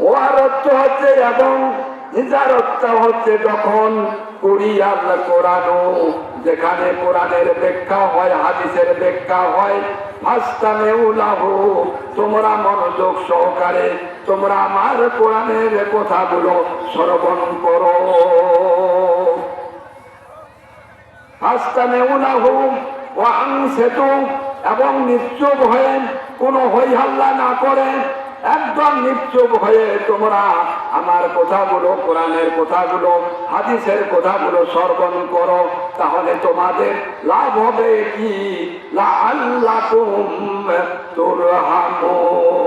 War অর্থ হচ্ছে এবং ইজার অর্থ হচ্ছে যখন কুরিয়াল কোরআনও, যেখানে কোরআনের ব্যাখ্যা হয়, হাদিসের ব্যাখ্যা হয়, ফাস্তামিউলাহু, তোমরা মনোযোগ সহকারে তোমরা আমার কোরআনের কথাগুলো শ্রবণ করো। ফাস্তামিউলাহু ওয়া আনসিতু, এবং নিশ্চুপ হয়ে কোনো হই হাল্লা না করে একদম নিশ্চুপ হয়ে তোমরা আমার কথাগুলো, কোরআনের কথাগুলো, হাদিসের কথাগুলো শ্রবণ করো। তাহলে তোমাদের লাভ হবে কি? লাআল্লাকুম তুরহামুন,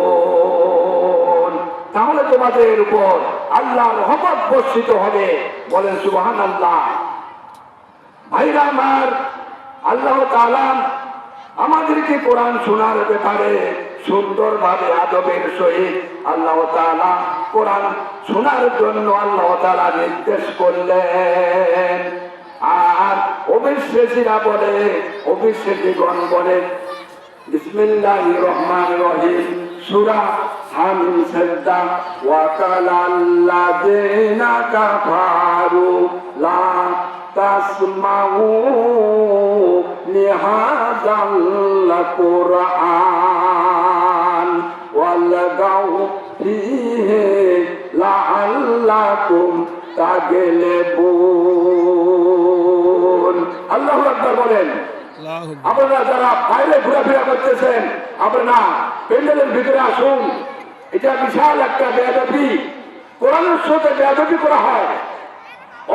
তাহলে তোমাদের উপর আল্লাহর রহমত বর্ষিত হবে। বলেন সুবহানাল্লাহ। ভাইরা আমার, আল্লাহ তাআলা আমাদেরকে কোরআন শোনার ব্যাপারে সুন্দরভাবে আদবের সহিত আল্লাহ তাআলা কোরআন শোনার জন্য আল্লাহ তাআলা নির্দেশ করলেন। আর অবিশ্বাসীরা বলে, অবিশ্বাসীগণ বলে বিসমিল্লাহির রহমানির রহিম, সূরা হামিম সাজদা, ওয়া কালাল্লাযিনা কাফারু লা তাসমাউ লিহাযাল কুরআন ওয়ালগাউ ফীহি লাআল্লাকুম তাগলিবুন। আল্লাহু আকবার বলেন। আপনারা যারা বাইরে ঘোরাফেরা করতেছেন, আপনারা প্যান্ডেলের ভিতরে আসুন। এটা বিশাল একটা বেয়াদবি, কোরআনের সাথে বেয়াদবি করা হয়।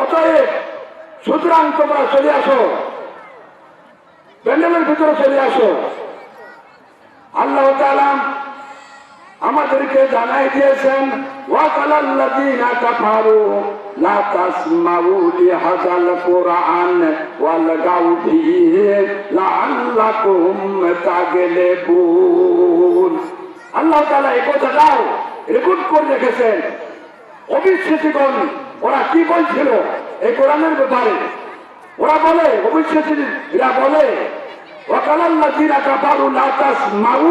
অতএব সুতরাং তোমরা চলে আসো, প্যান্ডেলের ভিতরে চলে আসো। আল্লাহ তাআলা আমাদেরকে জানাই দিয়েছেন, ওয়া কালাল্লাযিনা কাফারু লা তাসমাউ লিহাযাল কুরআন ওয়ালগাউ ফীহি লাআল্লাকুম তাগলিবুন। আল্লাহ তাআলা এই কথাটাও রেকর্ড করে রেখেছেন। অবিশ্বাসীগণ ওরা কি বলছিল এই কোরআনের ব্যাপারে? ওরা বলে, অবিশ্বাসীরা বলে, ওয়া কালাল্লাযিনা কাফারু লা তাসমাউ,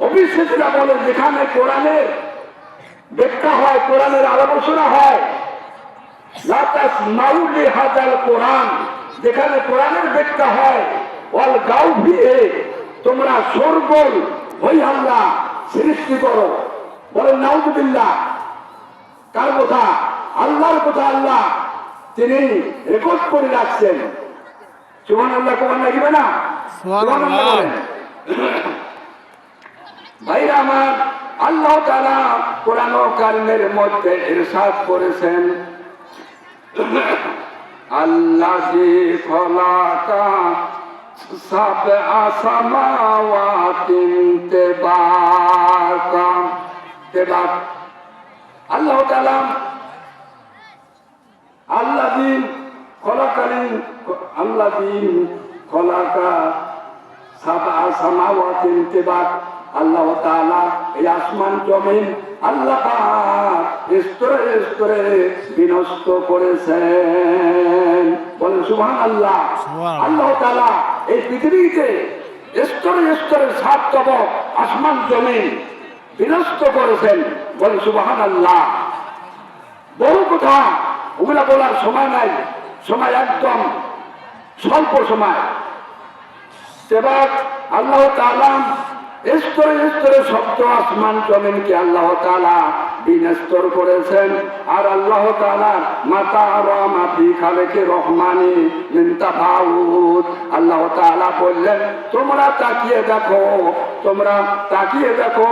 অবিশ্বাসীরা বলে যেখানে কোরআনের ব্যাখ্যা হয়, কোরআনের আলোচনা হয়, লা তাসমাউ লিহাযাল কোরআন, যেখানে কোরআনের ব্যাখ্যা হয়, ওয়াল গাউ ফীহি, তোমরা শোরগোল হই হাল্লা সৃষ্টি করো। বলেন নাউযুবিল্লাহ। কার কথা? আল্লাহর কথা। আল্লাহ তিনি রেকর্ড করে রাখছেন। সুবহানাল্লাহ, কোরআন লাগবে না? সুবহানাল্লাহ বলেন। ভাইরা আমার, আল্লাহ তাআলা কোরআন কারীমের মধ্যে ইরশাদ করেছেন, আল্লাযী খলাকা সাবআ সামাওয়াতিন তিবাকা। আল্লাহ তাআলা আল্লাযী খলাকা সাবআ সামাওয়াতিন তিবাকা, আল্লাহ তাআলা এই আসমান জমিন আল্লাহ পাক স্তরে স্তরে বিনষ্ট করেছেন। বলেন সুবহানাল্লাহ। আল্লাহ তাআলা এই পৃথিবীতে স্তরে স্তরে সাত তবক আসমান জমিন বিনষ্ট করেছেন। বলেন সুবহানাল্লাহ। বহু কথা, ওগুলা বলার সময় নাই, সময় একদম স্বল্প সময়। এবার আল্লাহ তাআলা স্তরে স্তরে সপ্ত আসমান জমিনকে আল্লাহ তাআলা বিনষ্ট করেছেন। আর আল্লাহ তাআলা মাতা রামা ফি খালিকি রহমানি মিন তাফাউত, আল্লাহ তাআলা বললেন তোমরা তাকিয়ে দেখো, তোমরা তাকিয়ে দেখো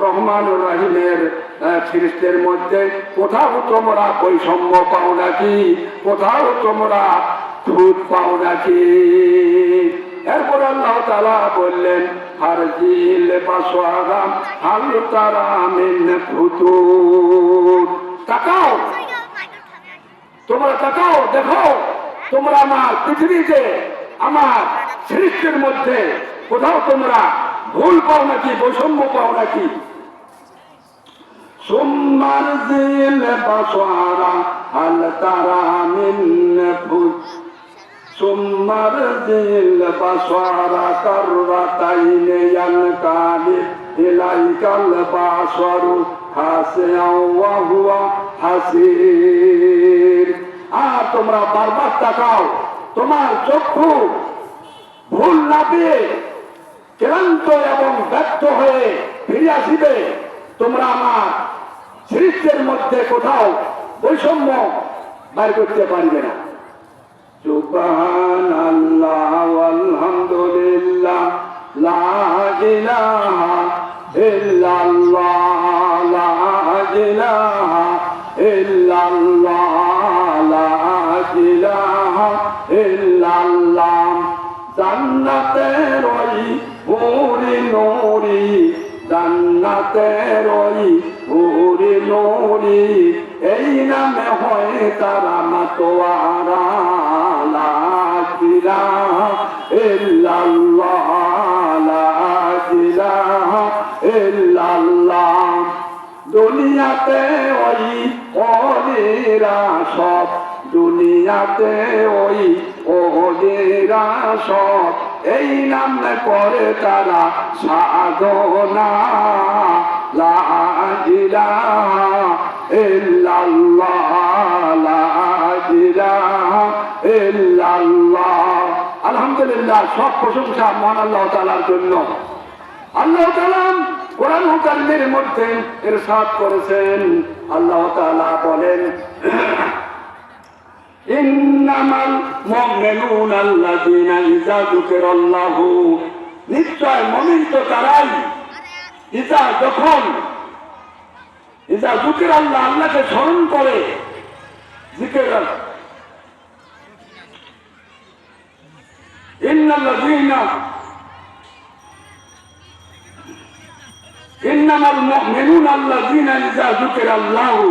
রহমানুর রহিমের সৃষ্টির মধ্যে কোথাও তোমরা বৈষম্য পাও নাকি, কোথাও তোমরা খুঁত পাও নাকি। এরপর আল্লাহ তাআলা বললেন, হারজিল বাসওয়ারা হাল তারা মিন ফুতুর। তাকাও, তোমরা তাকাও, দেখো তোমরা আমার পৃথিবীতে আমার সৃষ্টির মধ্যে কোথাও তোমরা ভুল পাও নাকি, বৈষম্য পাও নাকি। সুম্মারজিল বাসওয়ারা হাল তারা মিন ফুতুর, সুম্মারজিল বাসওয়ারা কাররাতাইন ইয়ানকালিব ইলাইকাল বাসরু খাসিআও ওয়া হুয়া হাসির। আর তোমরা বারবার তাকাও, তোমার চক্ষু ভুল না পেয়ে ক্লান্ত এবং ব্যর্থ হয়ে ফিরে আসিবে। তোমরা আমার সৃষ্টির মধ্যে কোথাও বৈষম্য বাইর করতে পারবে না। সুবহানাল্লাহ ওয়ালহামদুলিল্লাহ লা ইলাহা ইল্লাল্লাহ লা ইলাহা ইল্লাল্লাহ লা ইলাহা ইল্লাল্লাহ। জান্নাতের ওই হুরি নুরি, জান্নাতের ওই হুরি নুরি, এই নামে হয় তারা মাতোয়ারা। লা ইলাহা ইল্লাল্লাহ লা ইলাহা ইল্লাল্লাহ। দুনিয়াতে ওই ওলিরা সব, দুনিয়াতে ওই ওলিরা সব, এই নামে করে তারা সাধনা। লা ইলাহা ইল্লাল্লাহ লা ইলাহা ইল্লাল্লাহ। আলহামদুলিল্লাহ, সব প্রশংসা মহান আল্লাহ তাআলার জন্য। আল্লাহ তাআলা কোরআন কারীমের মধ্যে ইরশাদ করেছেন, আল্লাহ তাআলা বলেন, ইন্নামাল মুমিনুনা আল্লাযীনা ইযা যুকিরাল্লাহু, নিশ্চয় মুমিন তো তারাই, ইযা যখন, ইযা যুকিরাল্লাহ, আল্লাহকে স্মরণ করে, জিকির, ইন্নাল্লাযীনা ইন্নামাল মুমিনুনা আল্লাযীনা ইযা যুকিরাল্লাহু,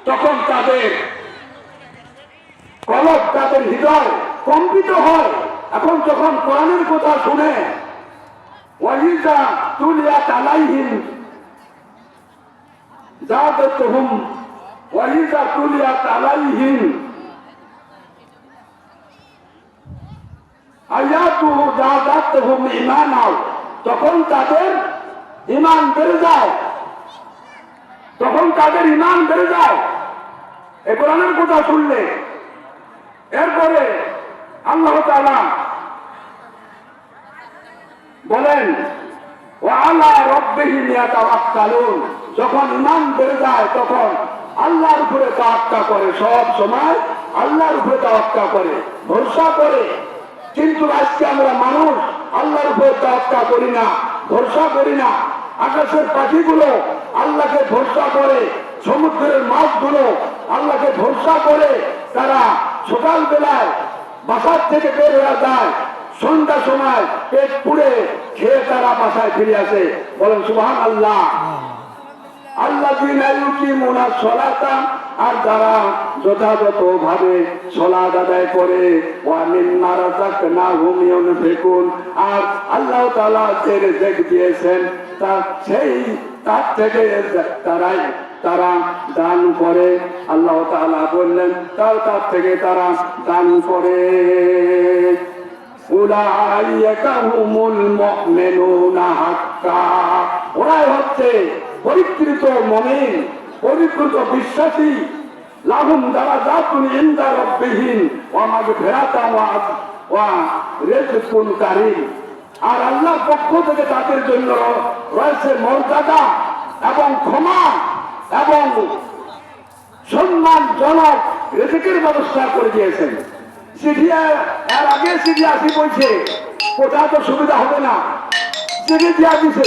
তখন তাদের কলব, তাদের হৃদয় কম্পিত হয়। এখন যখন কোরআনের কথা শুনে, ওয়াইজা তুলিয়াত আলাইহিম যাদাতুহুম, ওয়াইজা তুলিয়াত আলাইহিম আয়াতুহু যাদাতুহুম ঈমানা, তখন তাদের ঈমান বেড়ে যায়, তখন তাদের ঈমান বেড়ে যায় এই কোরআনের কথা শুনলে। এরপরে আল্লাহ তাআলা বলেন, ওয়া আলা রাব্বিহিম ইয়াতাওয়াক্কালুন, যখন ঈমান বেড়ে যায় তখন আল্লাহর উপরে তাওয়াক্কুল করে, সব সময় আল্লাহর উপরে তাওয়াক্কুল করে, ভরসা করে। কিন্তু আজকে আমরা মানুষ আল্লাহর উপরে তাওয়াক্কুল করি না, ভরসা করি না। আকাশের পাখিগুলো আল্লাহকে ভরসা করে, সমুদ্রের মাছগুলো আল্লাহকে ভরসা করে, তারা সকাল বেলায় বাসার থেকে বের হয়ে যায়, সন্ধ্যার সময় পেট পুড়ে খেয়ে তারা বাসায় ফিরে আসে। বলেন সুবহানাল্লাহ। আল্লাযীনা ইউকিমুনা সলাতা, আর যারা যথাযথ ভাবে সালাত আদায় করে, ওয়া মিম্মা রাযাকনাহুম ইউনফিকুন, আর আল্লাহ তাআলা যে রিজিক দিয়েছেন তার থেকে তারা দান করে। আল্লাহ তাআলা বললেন, তার থেকে তারা দান করে। উলাইকা হুমুল মুমিনুনা হাক্কা, ওরাই হচ্ছে পরিকৃত মুমিন, পরিকৃত বিশ্বাসী। লাহুম দারাজাতুন ইনদা রাব্বিহিম ওয়া মাগফিরাতান ওয়া রিজকুন কারীম, আর আল্লাহর পক্ষ থেকে তাদের জন্য রয়েছে মর্যাদা এবং ক্ষমা এবং সম্মানজনক রিজিকের ব্যবস্থা করে দিয়েছেন। চিঠি এর আগে চিঠি আসি বলছে, কোথা তো সুবিধা হবে না, চিঠি দিয়া দিছে,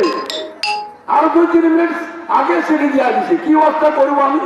আরো 2-3 মিনিট আগে চিঠি দিয়া দিছে, কি অবস্থা করবো আমি?